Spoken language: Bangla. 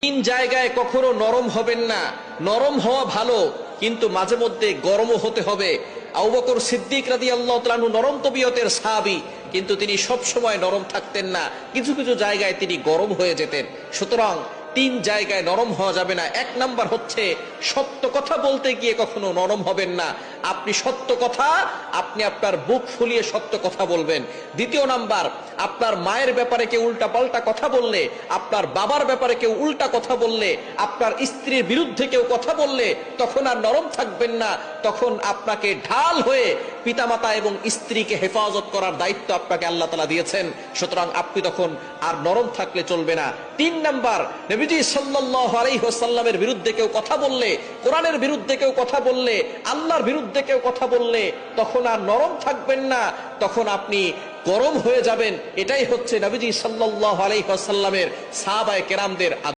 তিন জায়গায় কখনো নরম হবেন না। নরম হওয়া ভালো, কিন্তু মাঝে মধ্যে গরমও হতে হবে। আবু বকর সিদ্দিক রাদিয়াল্লাহু তাআলা নরম তবিয়তের সাহাবী, কিন্তু তিনি সব সময় নরম থাকতেন না, কিছু কিছু জায়গায় তিনি গরম হয়ে যেতেন। সুতরাং তিন জায়গায় নরম হওয়া যাবে না। এক নাম্বার হচ্ছে সত্য কথা বলতে গিয়ে কখনো নরম হবেন না। আপনি সত্য কথা, আপনি আপনার বুক ফুলিয়ে সত্য কথা বলবেন। দ্বিতীয় নাম্বার, আপনার মায়ের ব্যাপারে কেউ উল্টা পাল্টা কথা বললে, আপনার বাবার ব্যাপারে কেউ উল্টা কথা বললে, আপনার স্ত্রীর বিরুদ্ধে কেউ কথা বললে, তখন আর নরম থাকবেন না। তখন আপনাকে ঢাল হয়ে পিতামাতা এবং স্ত্রীকে হেফাজত করার দায়িত্ব আপনাকে আল্লাহ তাআলা দিয়েছেন। সুতরাং আপনি তখন আর নরম থাকলে চলবে না। তিন নাম্বার, নবীজি সাল্লাল্লাহু আলাইহি ওয়াসাল্লামের বিরুদ্ধে কেউ কথা বললে, কোরআনের বিরুদ্ধে কেউ কথা বললে, আল্লাহর বিরুদ্ধে কেউ কথা বললে, তখন আর নরম থাকবেন না, তখন আপনি গরম হয়ে যাবেন। এটাই হচ্ছে নবীজি সাল্লাল্লাহু আলাইহি ওয়াসাল্লামের সাহাবায়ে কেরামদের